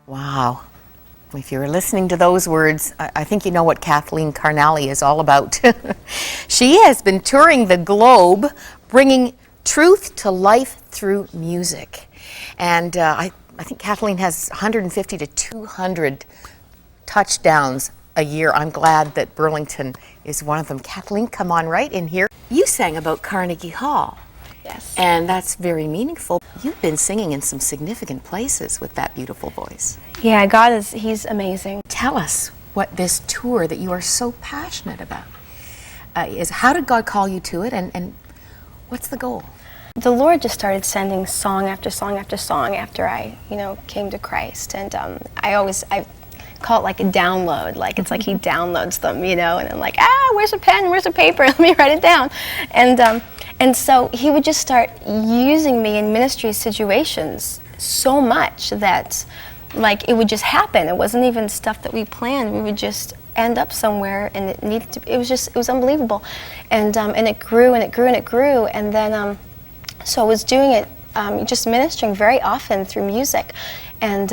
Wow. If you're listening to those words, I think you know what Kathleen Carnali is all about. She has been touring the globe, bringing truth to life through music. And I think Kathleen has 150 to 200 touchdowns a year. I'm glad that Burlington is one of them. Kathleen, come on right in here. You sang about Carnegie Hall. Yes. And that's very meaningful. You've been singing in some significant places with that beautiful voice. Yeah, He's amazing. Tell us what this tour that you are so passionate about is. How did God call you to it, and what's the goal? The Lord just started sending song after song after song after I, came to Christ. And I call it like a download. Like, it's like He downloads them, and I'm like, where's a pen? Where's a paper? Let me write it down. And so He would just start using me in ministry situations so much that, like, it would just happen. It wasn't even stuff that we planned. We would just end up somewhere, and it was unbelievable. And it grew and it grew and it grew. And then, so I was doing it, just ministering very often through music. And,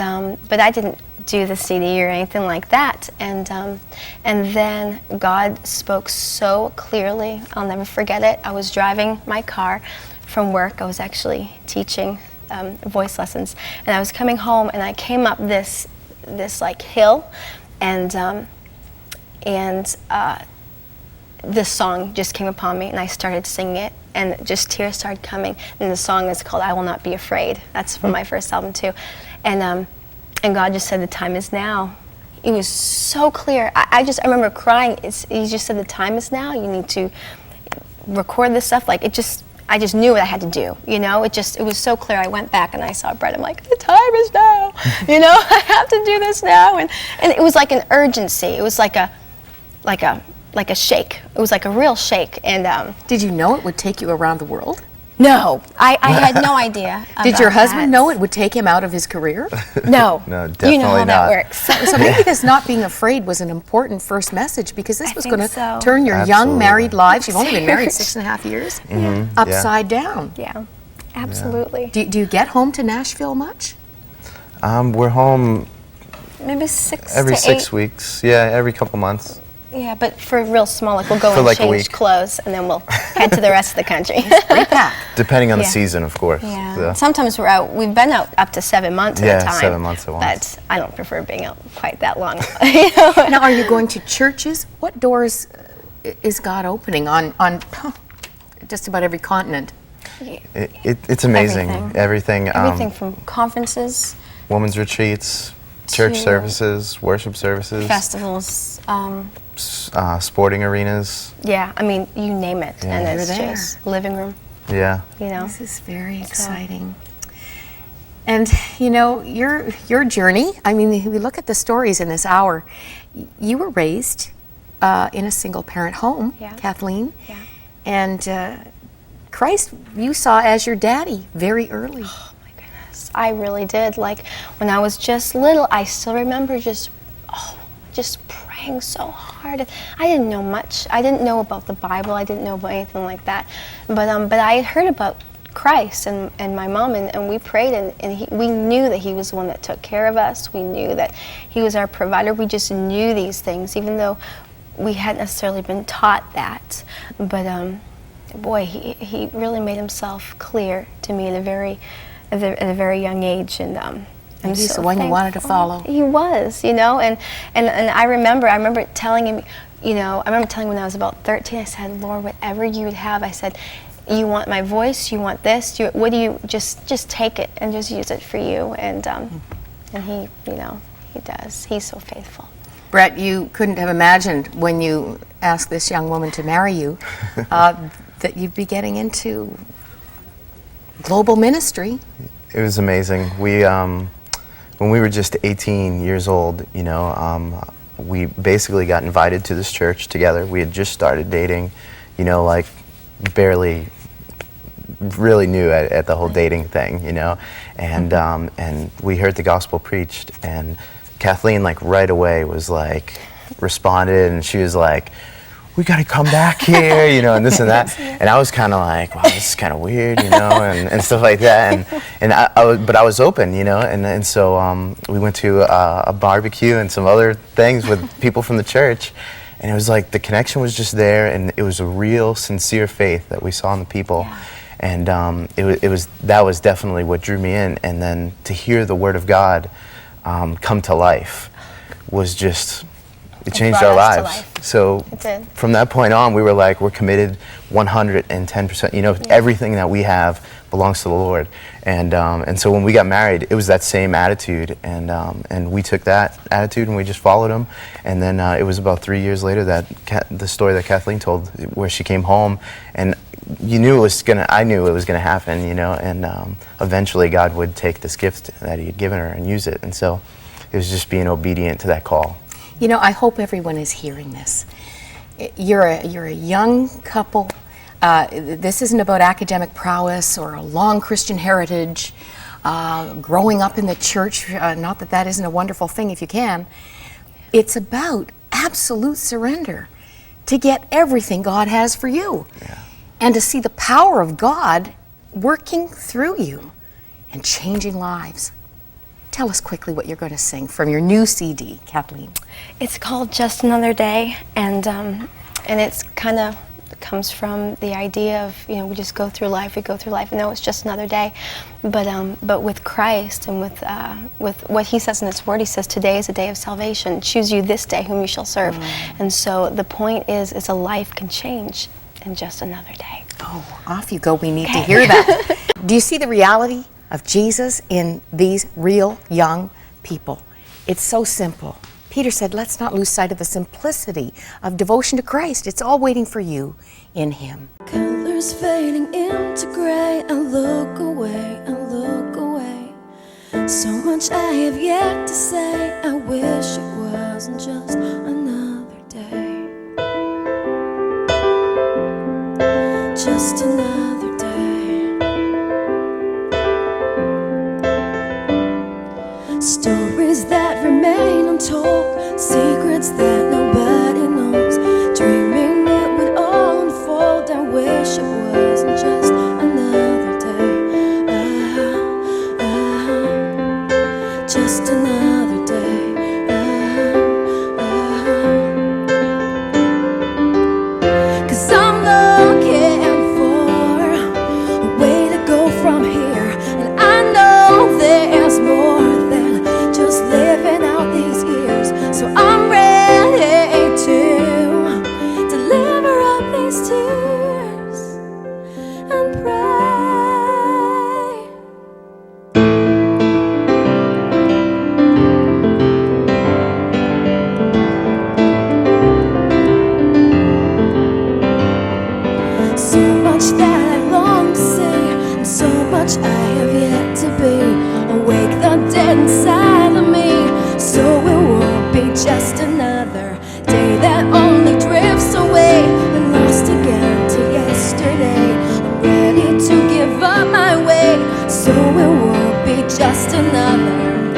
but I didn't do the CD or anything like that. And then God spoke so clearly. I'll never forget it. I was driving my car from work. I was actually teaching voice lessons, and I was coming home, and I came up this like hill, and this song just came upon me, and I started singing it, and just tears started coming. And the song is called "I Will Not Be Afraid." That's from my first album too, and God just said, "The time is now." It was so clear. I remember crying. He just said, "The time is now. You need to record this stuff." Like, I just knew what I had to do. It was so clear. I went back and I saw Brett. I'm like, "The time is now. I have to do this now." And it was like an urgency. It was like a shake. It was like a real shake. And did you know it would take you around the world? No, I had no idea. Did your husband know it would take him out of his career? No. No, definitely You know how that works. So maybe this not being afraid was an important first message, because this was going to turn your young married lives. You've only been married 6.5 years. Upside down. Yeah, absolutely. Do you get home to Nashville much? We're home maybe 6 every to 6 8. weeks. Yeah, every couple months. Yeah, but for real small, like, we'll go For and like a change week. clothes, and then we'll head to the rest of the country. Repack. Depending on the Yeah. season, of course. Yeah. So. Sometimes we've been out up to 7 months at a time. 7 months at once. But I don't prefer being out quite that long. Now, are you going to churches? What doors is God opening on just about every continent? It's amazing. Everything. Everything. Everything from conferences, Women's retreats, church to services, worship services, festivals. sporting arenas. Yeah, I mean, you name it, Yeah. and it's You're there. just living room. Yeah. This is very exciting. And your journey, I mean, we look at the stories in this hour. You were raised in a single parent home, Yeah. Kathleen. Yeah. And Christ you saw as your daddy very early. Oh my goodness, I really did. Like, when I was just little, I still remember just praying so hard. I didn't know much. I didn't know about the Bible. I didn't know about anything like that. But I had heard about Christ and my mom, and we prayed, and we knew that He was the one that took care of us. We knew that He was our provider. We just knew these things, even though we hadn't necessarily been taught that. But boy, he really made Himself clear to me at a very young age, and I'm He's so the one you wanted to thankful. follow. He was, and I remember telling Him, I remember telling Him when I was about 13, I said, "Lord, whatever You would have," I said, "You want my voice, You want this, what do You, just take it and just use it for You." And He, He does. He's so faithful. Brett, you couldn't have imagined when you asked this young woman to marry you that you'd be getting into global ministry. It was amazing. When we were just 18 years old, we basically got invited to this church together. We had just started dating, like barely really new at the whole dating thing, and we heard the gospel preached, and Kathleen, like, right away was like, responded, and she was like, we got to come back here, you know, and this and that. And I was kind of like, wow, this is kind of weird, you know, and stuff like that. And I was open, you know, and so we went to a barbecue and some other things with people from the church. And it was like the connection was just there, and it was a real, sincere faith that we saw in the people. Yeah. And that was definitely what drew me in. And then to hear the Word of God come to life was just, it changed our brought us to lives. life. So It did. from that point on, we were like, we're committed 110%. You know, everything that we have belongs to the Lord. And so when we got married, it was that same attitude. And we took that attitude and we just followed him. And then it was about 3 years later that the story that Kathleen told, where she came home, and I knew it was gonna happen, you know, and eventually God would take this gift that he had given her and use it. And so it was just being obedient to that call. You know, I hope everyone is hearing this. You're a young couple. This isn't about academic prowess or a long Christian heritage, growing up in the church, not that that isn't a wonderful thing if you can. It's about absolute surrender to get everything God has for you. Yeah. And to see the power of God working through you and changing lives. Tell us quickly what you're going to sing from your new CD, Kathleen. It's called Just Another Day, and it's kind of comes from the idea of, you know, we just go through life, and no, it's just another day. But with Christ and with what he says in his word, he says, today is a day of salvation. Choose you this day whom you shall serve. And so the point is a life can change in just another day. Oh, off you go. We need to hear that. Do you see the reality of Jesus in these real young people? It's so simple. Peter said, let's not lose sight of the simplicity of devotion to Christ. It's all waiting for you in him. Colors fading into gray. I look away, I look away. So much I have yet to say. I wish it wasn't just another day. Just another day. Stories that remain untold, secrets that nobody knows. Dreaming it would all unfold. I wish it wasn't just another day. Just another day. Cause I'm looking for a way to go from here, and I know there's more than just living out these years. So I'm ready to deliver up these tears and pray. So much that I long to see, and so much I have yet to be. Awake the dead inside of me, so it won't be just another day that only drifts away and lost again to yesterday. I'm ready to give up my way, so it won't be just another.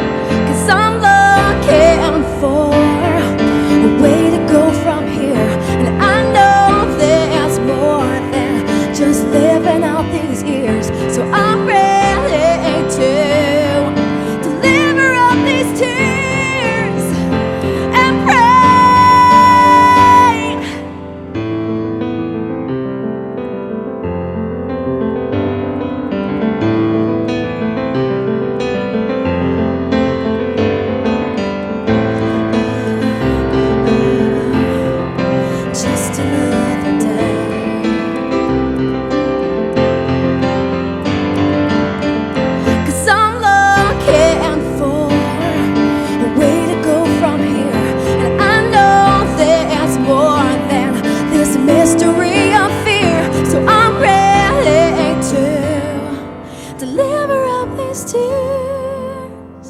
Cause I'm looking for a way to go from here, and I know there's more than just living out these years. So I'm ready to deliver up these tears and pray. Just another day. Cause I'm looking for a way to go from here, and I know there's more than this mystery of fear. So I'm ready to deliver up these tears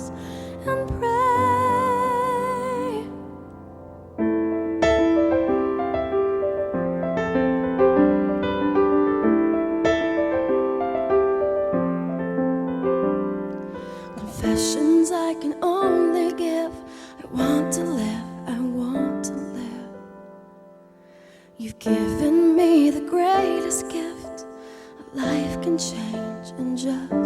and pray. Confessions I can only give. I want to live, I want to live. You've given me the greatest gift a life can change in just